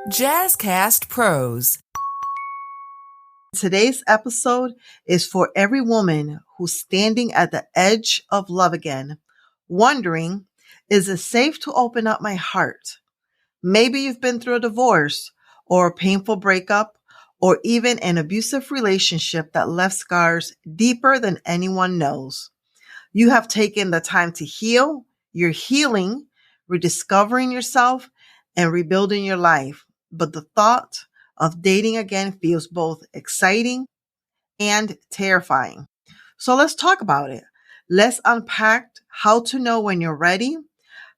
Jazzcast Pros. Today's episode is for every woman who's standing at the edge of love again, wondering, is it safe to open up my heart? Maybe you've been through a divorce or a painful breakup or even an abusive relationship that left scars deeper than anyone knows. You have taken the time to heal. You're healing, rediscovering yourself, and rebuilding your life. But the thought of dating again feels both exciting and terrifying. So let's talk about it. Let's unpack how to know when you're ready,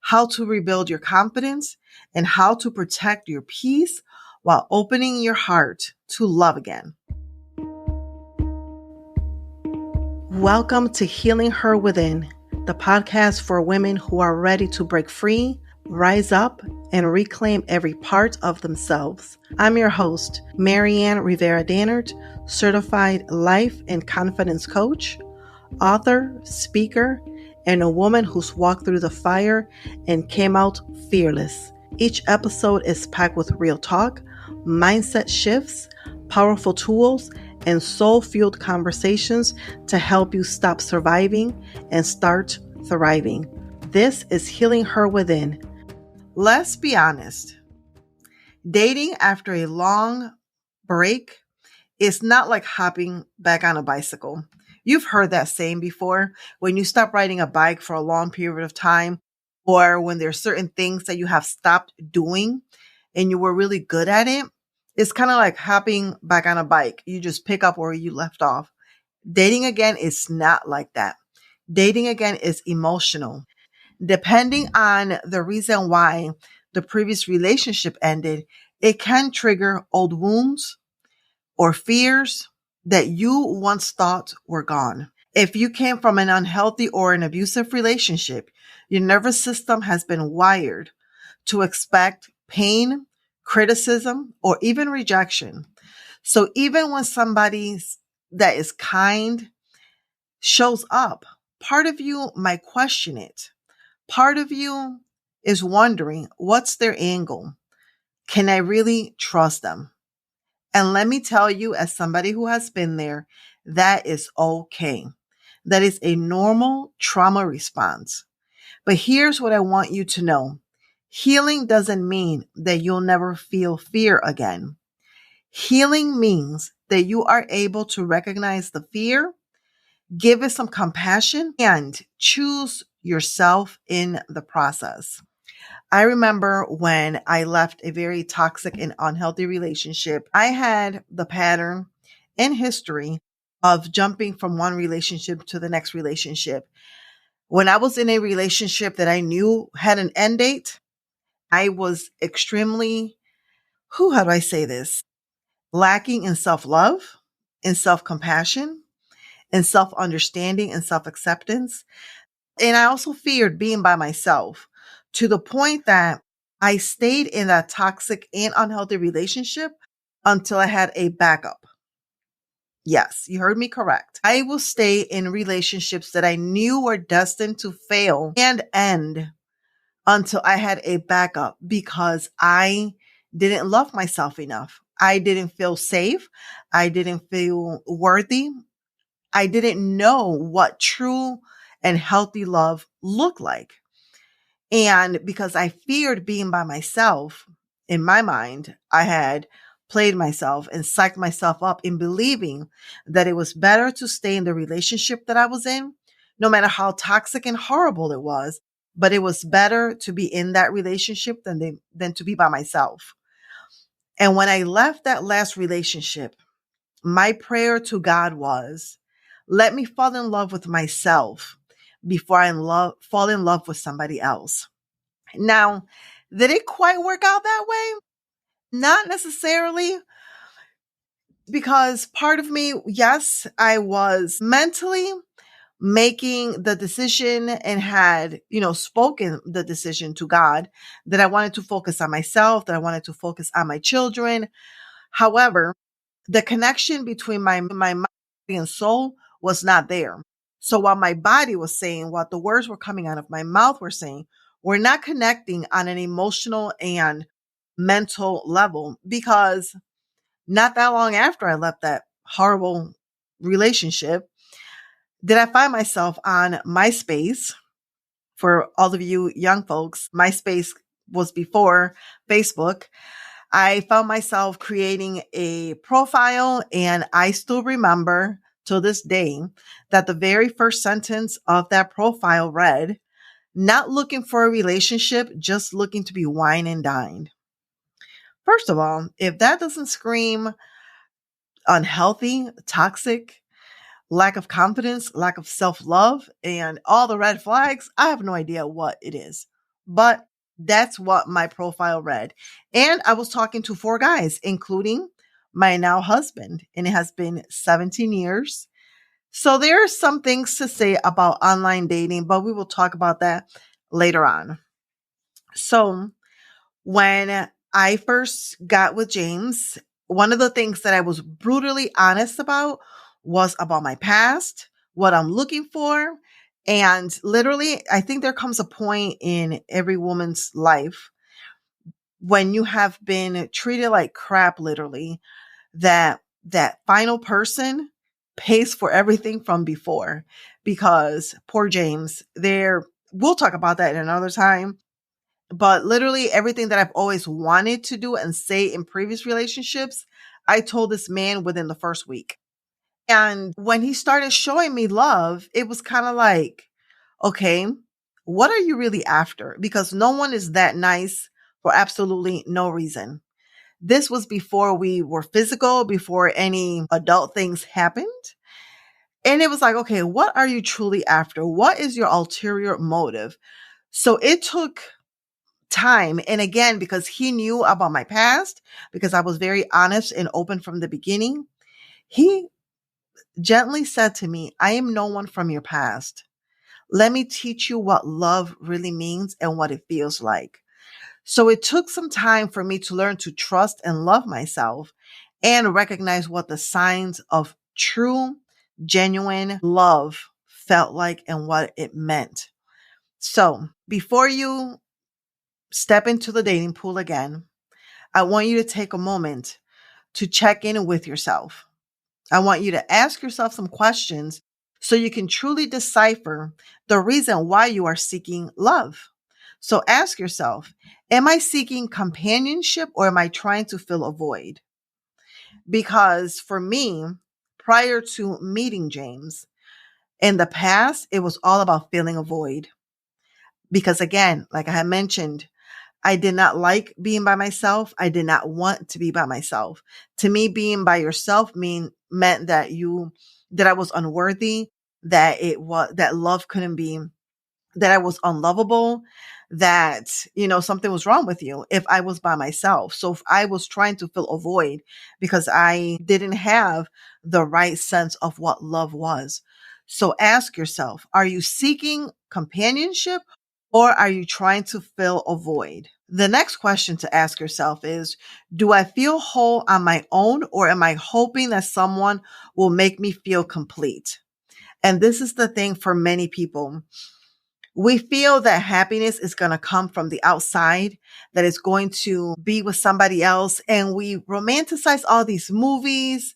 how to rebuild your confidence, and how to protect your peace while opening your heart to love again. Welcome to Healing Her Within, the podcast for women who are ready to break free, rise up, and reclaim every part of themselves. I'm your host, Marianne Rivera-Dannert, certified life and confidence coach, author, speaker, and a woman who's walked through the fire and came out fearless. Each episode is packed with real talk, mindset shifts, powerful tools, and soul-fueled conversations to help you stop surviving and start thriving. This is Healing Her Within. Let's be honest. Dating after a long break is not like hopping back on a bicycle. You've heard that saying before, when you stop riding a bike for a long period of time, or when there's certain things that you have stopped doing and you were really good at it. It's kind of like hopping back on a bike. You just pick up where you left off. Dating again is not like that. Dating again is emotional. Depending on the reason why the previous relationship ended, it can trigger old wounds or fears that you once thought were gone. If you came from an unhealthy or an abusive relationship, your nervous system has been wired to expect pain, criticism, or even rejection. So even when somebody that is kind shows up, part of you might question it. Part of you is wondering, what's their angle? Can I really trust them? And let me tell you, as somebody who has been there, that is okay. That is a normal trauma response. But here's what I want you to know. Healing doesn't mean that you'll never feel fear again. Healing means that you are able to recognize the fear, give it some compassion, and choose yourself in the process. I remember when I left a very toxic and unhealthy relationship, I had the pattern in history of jumping from one relationship to the next relationship. When I was in a relationship that I knew had an end date, I was extremely, how do I say this? Lacking in self-love, in self-compassion, in self-understanding and self-acceptance. And I also feared being by myself to the point that I stayed in that toxic and unhealthy relationship until I had a backup. Yes, you heard me correct. I will stay in relationships that I knew were destined to fail and end until I had a backup because I didn't love myself enough. I didn't feel safe. I didn't feel worthy. I didn't know what true and healthy love looked like. And because I feared being by myself, in my mind, I had played myself and psyched myself up in believing that it was better to stay in the relationship that I was in, no matter how toxic and horrible it was. But it was better to be in that relationship than to be by myself. And when I left that last relationship, my prayer to God was, let me fall in love with myself before I fall in love with somebody else. Now, did it quite work out that way? Not necessarily, because part of me, yes, I was mentally making the decision and had, spoken the decision to God that I wanted to focus on myself, that I wanted to focus on my children. However, the connection between my mind and soul was not there. So while my body was saying what the words were coming out of my mouth were saying, we're not connecting on an emotional and mental level, because not that long after I left that horrible relationship, did I find myself on MySpace. For all of you young folks, MySpace was before Facebook. I found myself creating a profile, and I still remember to this day that the very first sentence of that profile read, "Not looking for a relationship, just looking to be wine and dined." First of all, if that doesn't scream unhealthy, toxic, lack of confidence, lack of self-love, and all the red flags, I have no idea what it is. But that's what my profile read. And I was talking to 4 guys, including my now husband, and it has been 17 years. So there are some things to say about online dating, but we will talk about that later on. So when I first got with James, one of the things that I was brutally honest about was about my past, what I'm looking for. And literally, I think there comes a point in every woman's life when you have been treated like crap, literally, that final person pays for everything from before. Because poor James, we'll talk about that in another time. But literally everything that I've always wanted to do and say in previous relationships, I told this man within the first week. And when he started showing me love, it was kind of like, okay, what are you really after? Because no one is that nice for absolutely no reason. This was before we were physical, before any adult things happened. And it was like, okay, what are you truly after? What is your ulterior motive? So it took time. And again, because he knew about my past, because I was very honest and open from the beginning, he gently said to me, "I am no one from your past. Let me teach you what love really means and what it feels like." So it took some time for me to learn to trust and love myself and recognize what the signs of true, genuine love felt like and what it meant. So before you step into the dating pool again, I want you to take a moment to check in with yourself. I want you to ask yourself some questions so you can truly decipher the reason why you are seeking love. So ask yourself, am I seeking companionship or am I trying to fill a void? Because for me, prior to meeting James, in the past, it was all about filling a void. Because again, like I had mentioned, I did not like being by myself. I did not want to be by myself. To me, being by yourself meant that I was unworthy, that love couldn't be, that I was unlovable, that, something was wrong with you if I was by myself. So if I was trying to fill a void because I didn't have the right sense of what love was. So ask yourself, are you seeking companionship or are you trying to fill a void? The next question to ask yourself is, do I feel whole on my own or am I hoping that someone will make me feel complete? And this is the thing for many people. We feel that happiness is going to come from the outside, that it's going to be with somebody else. And we romanticize all these movies.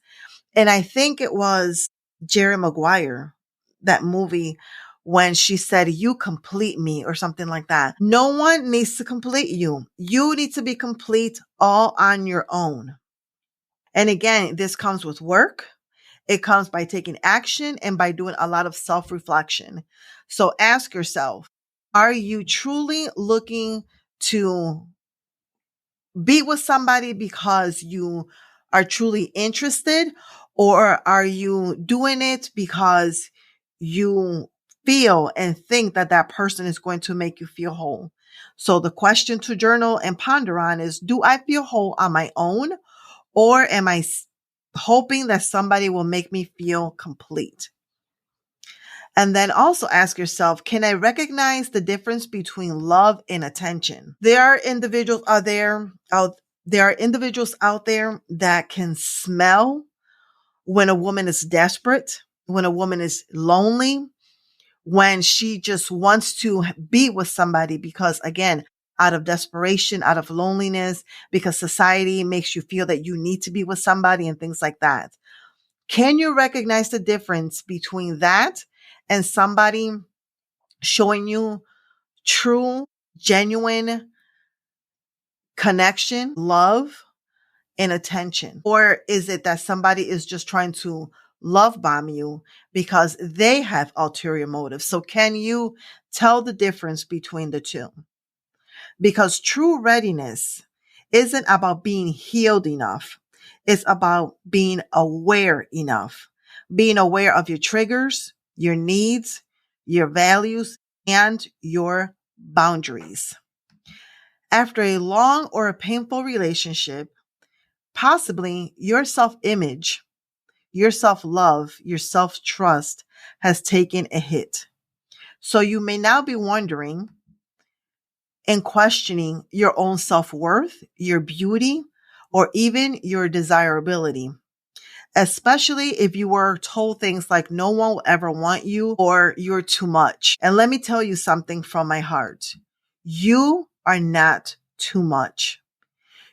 And I think it was Jerry Maguire, that movie, when she said, "You complete me," or something like that. No one needs to complete you. You need to be complete all on your own. And again, this comes with work. It comes by taking action and by doing a lot of self-reflection. So ask yourself, are you truly looking to be with somebody because you are truly interested, or are you doing it because you feel and think that that person is going to make you feel whole? So the question to journal and ponder on is, do I feel whole on my own, or am I hoping that somebody will make me feel complete? And then also ask yourself, can I recognize the difference between love and attention? There are individuals out there that can smell when a woman is desperate, when a woman is lonely, when she just wants to be with somebody because, again, out of desperation, out of loneliness, because society makes you feel that you need to be with somebody and things like that. Can you recognize the difference between that and somebody showing you true, genuine connection, love, and attention? Or is it that somebody is just trying to love bomb you because they have ulterior motives? So can you tell the difference between the two? Because true readiness isn't about being healed enough. It's about being aware enough, being aware of your triggers, your needs, your values, and your boundaries. After a long or a painful relationship, possibly your self-image, your self-love, your self-trust has taken a hit. So you may now be wondering and questioning your own self-worth, your beauty, or even your desirability, especially if you were told things like no one will ever want you or you're too much. And let me tell you something from my heart. You are not too much.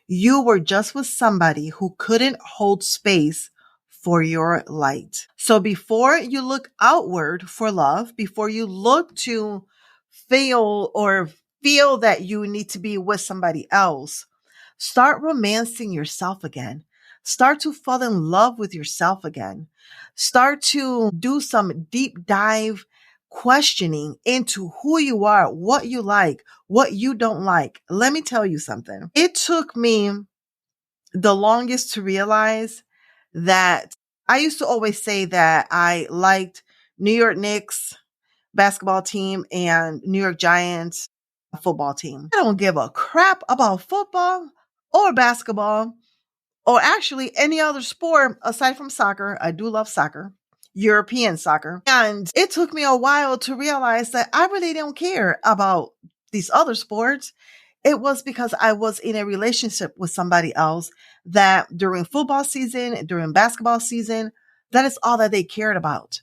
You were just with somebody who couldn't hold space for your light. So before you look outward for love, before you look to feel that you need to be with somebody else, start romancing yourself again. Start to fall in love with yourself again. Start to do some deep dive questioning into who you are, what you like, what you don't like. Let me tell you something. It took me the longest to realize that I used to always say that I liked New York Knicks basketball team and New York Giants football team. I don't give a crap about football or basketball or actually any other sport aside from soccer. I do love soccer, European soccer. And it took me a while to realize that I really don't care about these other sports. It was because I was in a relationship with somebody else that during football season, during basketball season, that is all that they cared about.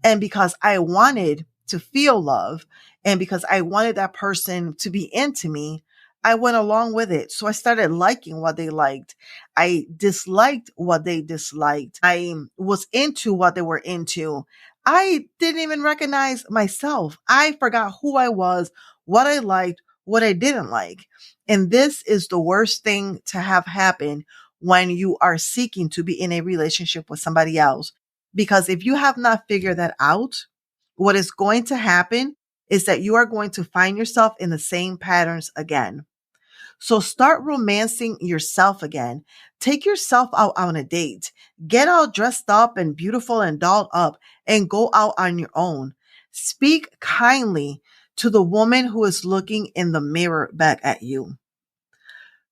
And because I wanted to feel love and because I wanted that person to be into me, I went along with it. So I started liking what they liked. I disliked what they disliked. I was into what they were into. I didn't even recognize myself. I forgot who I was, what I liked, what I didn't like. And this is the worst thing to have happen when you are seeking to be in a relationship with somebody else. Because if you have not figured that out, what is going to happen is that you are going to find yourself in the same patterns again. So start romancing yourself again. Take yourself out on a date. Get all dressed up and beautiful and dolled up and go out on your own. Speak kindly to the woman who is looking in the mirror back at you.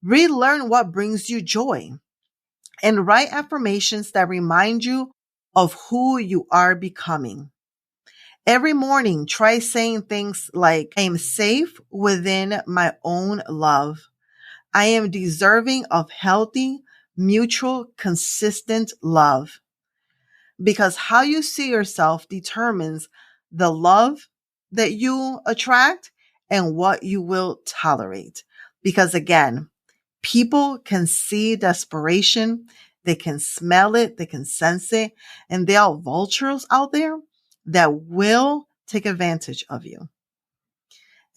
Relearn what brings you joy and write affirmations that remind you of who you are becoming. Every morning, try saying things like, I am safe within my own love. I am deserving of healthy, mutual, consistent love. Because how you see yourself determines the love that you attract and what you will tolerate. Because again, people can see desperation. They can smell it. They can sense it. And there are vultures out there that will take advantage of you.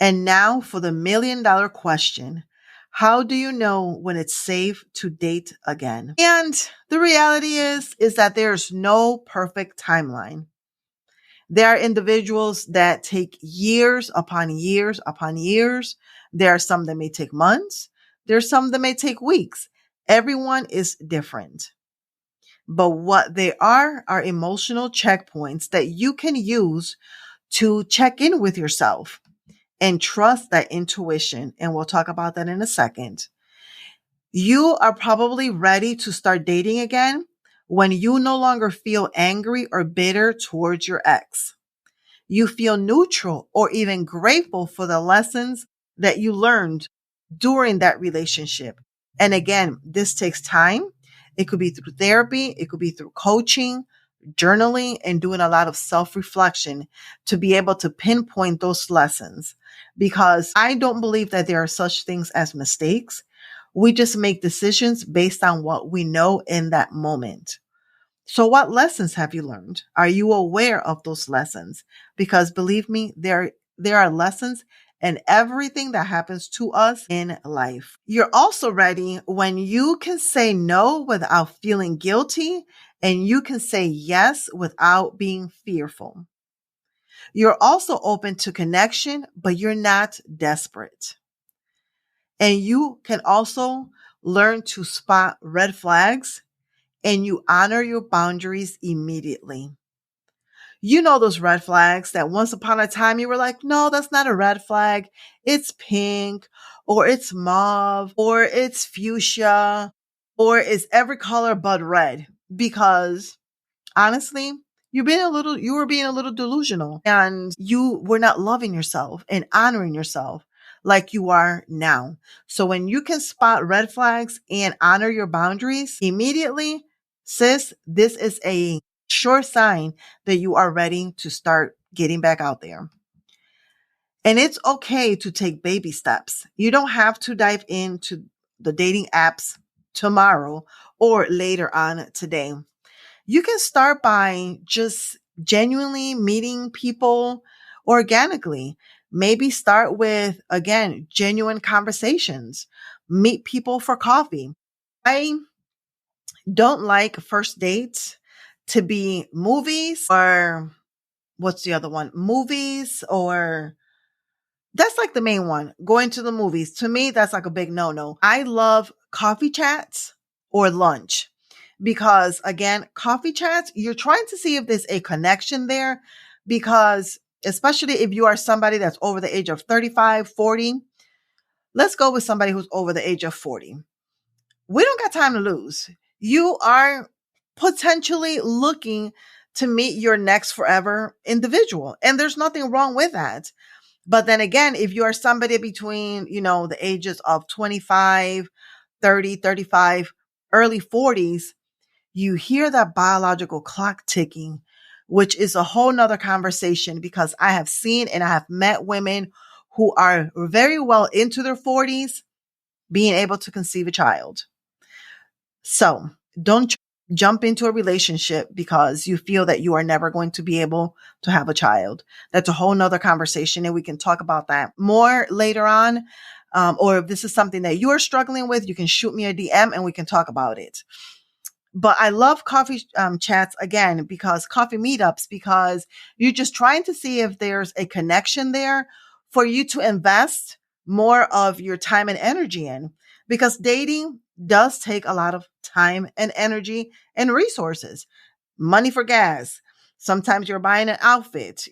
And now for the $1,000,000 question. How do you know when it's safe to date again? And the reality is that there's no perfect timeline. There are individuals that take years upon years upon years. There are some that may take months. There's some that may take weeks. Everyone is different. But what they are emotional checkpoints that you can use to check in with yourself and trust that intuition. And we'll talk about that in a second. You are probably ready to start dating again when you no longer feel angry or bitter towards your ex. You feel neutral or even grateful for the lessons that you learned during that relationship. And again, this takes time. It could be through therapy. It could be through coaching, journaling and doing a lot of self-reflection to be able to pinpoint those lessons, because I don't believe that there are such things as mistakes. We just make decisions based on what we know in that moment. So what lessons have you learned? Are you aware of those lessons? Because believe me, there are lessons in everything that happens to us in life. You're also ready when you can say no without feeling guilty, and you can say yes without being fearful. You're also open to connection, but you're not desperate. And you can also learn to spot red flags, and you honor your boundaries immediately. You know those red flags that once upon a time you were like, no, that's not a red flag. It's pink, or it's mauve, or it's fuchsia, or it's every color but red. Because honestly, you were being a little delusional, and you were not loving yourself and honoring yourself like you are now. So when you can spot red flags and honor your boundaries immediately, sis, this is a sure sign that you are ready to start getting back out there. And it's okay to take baby steps. You don't have to dive into the dating apps tomorrow or later on today. You can start by just genuinely meeting people organically. Maybe start with, again, genuine conversations. Meet people for coffee. I don't like first dates to be movies, or what's the other one? Movies, or that's like the main one. Going to the movies. To me, that's like a big no-no. I love coffee chats or lunch. Because again, coffee chats, you're trying to see if there's a connection there, because especially if you are somebody that's over the age of 35, 40, let's go with somebody who's over the age of 40. We don't got time to lose. You are potentially looking to meet your next forever individual. And there's nothing wrong with that. But then again, if you are somebody between, the ages of 25, 30, 35, early 40s, you hear that biological clock ticking, which is a whole nother conversation, because I have seen and I have met women who are very well into their 40s being able to conceive a child. So don't jump into a relationship because you feel that you are never going to be able to have a child. That's a whole nother conversation, and we can talk about that more later on. Or if this is something that you're struggling with, you can shoot me a DM and we can talk about it. But I love coffee chats again, because coffee meetups, because you're just trying to see if there's a connection there for you to invest more of your time and energy in, because dating does take a lot of time and energy and resources, money for gas. Sometimes you're buying an outfit,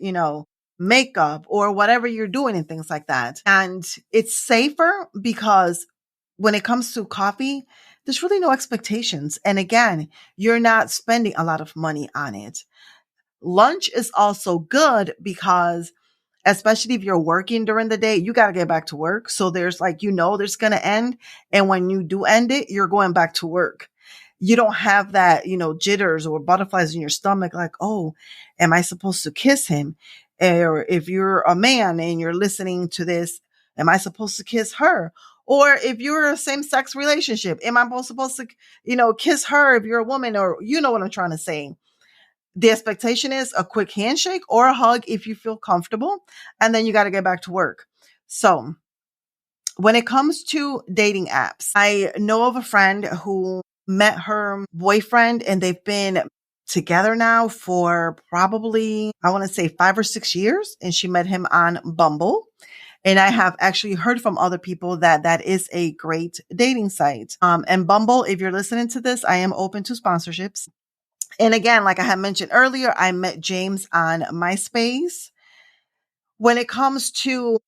makeup or whatever you're doing and things like that. And it's safer because when it comes to coffee, there's really no expectations. And again, you're not spending a lot of money on it. Lunch is also good because, especially if you're working during the day, you got to get back to work. So there's there's going to end. And when you do end it, you're going back to work. You don't have that, jitters or butterflies in your stomach, like, oh, am I supposed to kiss him? Or if you're a man and you're listening to this, am I supposed to kiss her? Or if you're a same sex relationship, am I supposed to, kiss her if you're a woman? Or you know what I'm trying to say. The expectation is a quick handshake or a hug if you feel comfortable, and then you got to get back to work. So when it comes to dating apps, I know of a friend who met her boyfriend, and they've been together now for probably, I want to say 5 or 6 years. And she met him on Bumble. And I have actually heard from other people that that is a great dating site. And Bumble, if you're listening to this, I am open to sponsorships. And again, like I had mentioned earlier, I met James on MySpace. When it comes to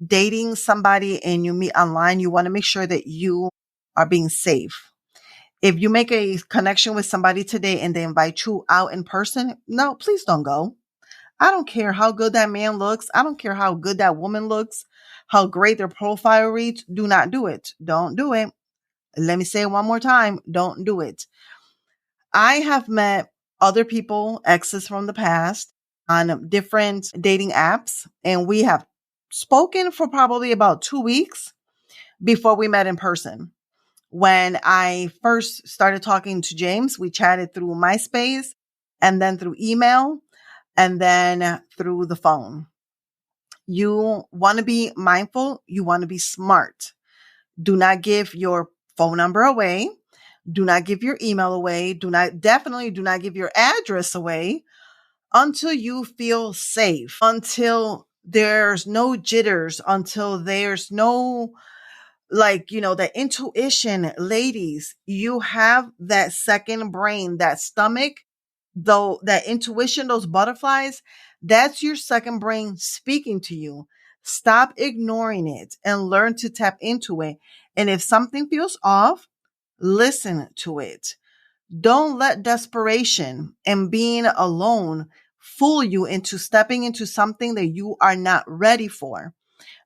dating somebody and you meet online, you want to make sure that you are being safe. If you make a connection with somebody today and they invite you out in person, no, please don't go. I don't care how good that man looks. I don't care how good that woman looks, how great their profile reads. Do not do it. Don't do it. Let me say it one more time. Don't do it. I have met other people, exes from the past, on different dating apps. And we have spoken for probably about 2 weeks before we met in person. When I first started talking to James, we chatted through MySpace and then through email and then through the phone. You want to be mindful. You want to be smart. Do not give your phone number away. Do not give your email away. Definitely do not give your address away until you feel safe, until there's no jitters, until there's no, the intuition. Ladies, you have that second brain, that stomach, though, that intuition, those butterflies, that's your second brain speaking to you. Stop ignoring it and learn to tap into it. And if something feels off, listen to it. Don't let desperation and being alone fool you into stepping into something that you are not ready for.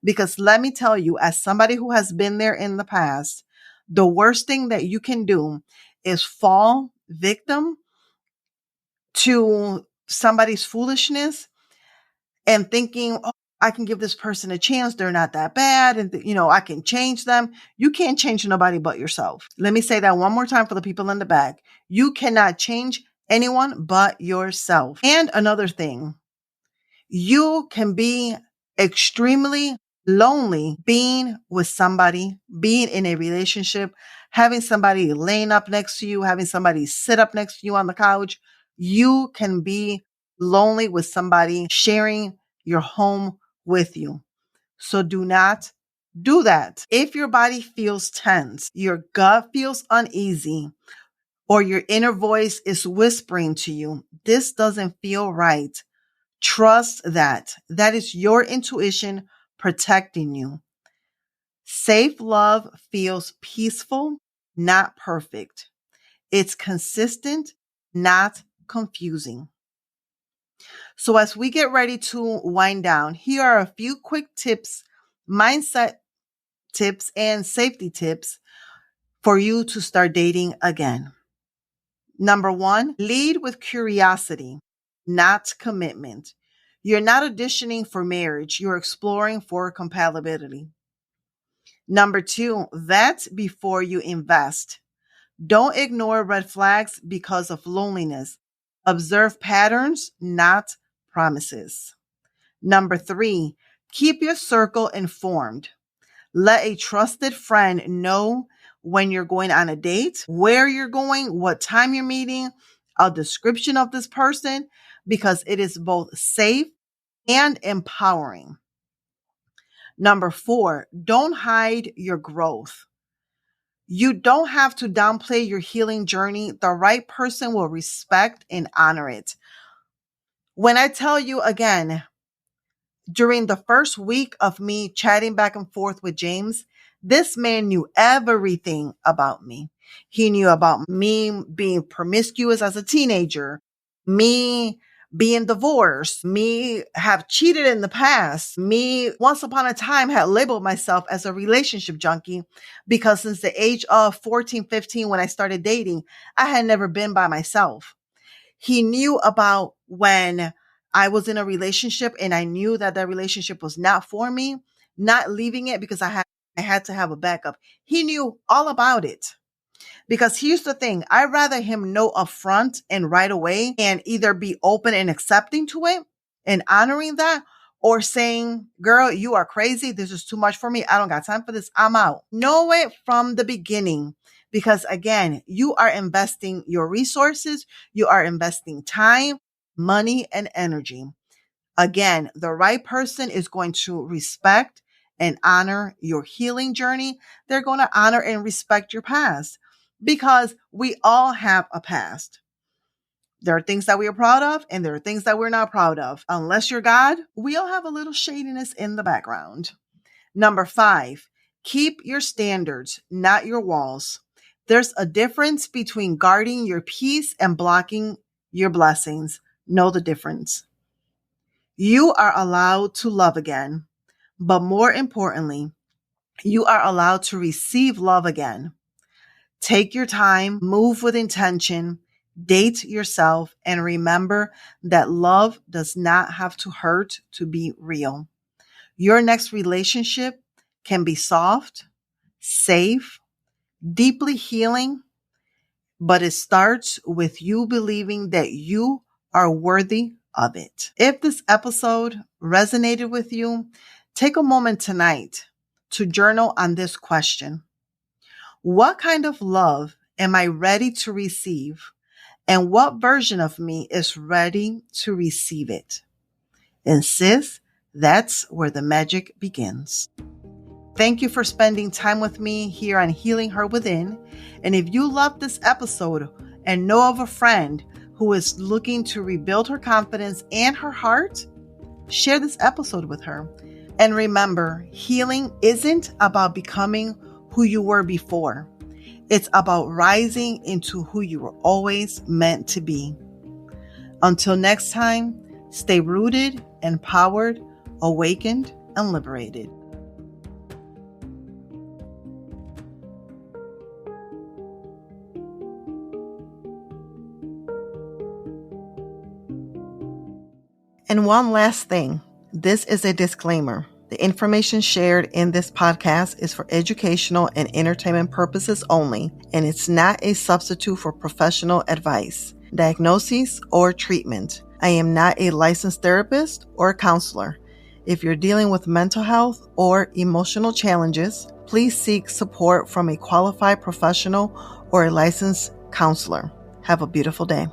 Because let me tell you, as somebody who has been there in the past, the worst thing that you can do is fall victim to somebody's foolishness and thinking, oh, I can give this person a chance. They're not that bad. And, I can change them. You can't change nobody but yourself. Let me say that one more time for the people in the back. You cannot change anyone but yourself. And another thing, you can be extremely lonely being with somebody, being in a relationship, having somebody laying up next to you, having somebody sit up next to you on the couch. You can be lonely with somebody sharing your home with you. So do not do that. If your body feels tense, your gut feels uneasy, or your inner voice is whispering to you, this doesn't feel right. Trust that. That is your intuition protecting you. Safe love feels peaceful, not perfect. It's consistent, not confusing. So as we get ready to wind down, here are a few quick tips, mindset tips, and safety tips for you to start dating again. Number 1, lead with curiosity, not commitment. You're not auditioning for marriage. You're exploring for compatibility. Number 2, vet before you invest. Don't ignore red flags because of loneliness. Observe patterns, not promises. Number 3, keep your circle informed. Let a trusted friend know when you're going on a date, where you're going, what time you're meeting, a description of this person, because it is both safe and empowering. Number 4, don't hide your growth. You don't have to downplay your healing journey. The right person will respect and honor it. When I tell you again, during the first week of me chatting back and forth with James, this man knew everything about me. He knew about me being promiscuous as a teenager, me being divorced, me have cheated in the past, me once upon a time had labeled myself as a relationship junkie because since the age of 14, 15, when I started dating, I had never been by myself. He knew about when I was in a relationship and I knew that that relationship was not for me, not leaving it because I had to have a backup. He knew all about it. Because here's the thing, I'd rather him know upfront and right away and either be open and accepting to it and honoring that, or saying, girl, you are crazy. This is too much for me. I don't got time for this. I'm out. Know it from the beginning. Because again, you are investing your resources. You are investing time, money, and energy. Again, the right person is going to respect and honor your healing journey. They're going to honor and respect your past because we all have a past. There are things that we are proud of and there are things that we're not proud of. Unless you're God, we all have a little shadiness in the background. Number 5, keep your standards, not your walls. There's a difference between guarding your peace and blocking your blessings. Know the difference. You are allowed to love again, but more importantly, you are allowed to receive love again. Take your time, move with intention, Date yourself and remember that love does not have to hurt to be real. Your next relationship can be soft, safe, deeply healing, but it starts with you believing that you are worthy of it. If this episode resonated with you, take a moment tonight to journal on this question. What kind of love am I ready to receive? And what version of me is ready to receive it? And sis, that's where the magic begins. Thank you for spending time with me here on Healing Her Within. And if you love this episode and know of a friend who is looking to rebuild her confidence and her heart, share this episode with her. And remember, healing isn't about becoming who you were before. It's about rising into who you were always meant to be. Until next time, stay rooted, empowered, awakened, and liberated. And one last thing, this is a disclaimer. The information shared in this podcast is for educational and entertainment purposes only, and it's not a substitute for professional advice, diagnosis, or treatment. I am not a licensed therapist or counselor. If you're dealing with mental health or emotional challenges, please seek support from a qualified professional or a licensed counselor. Have a beautiful day.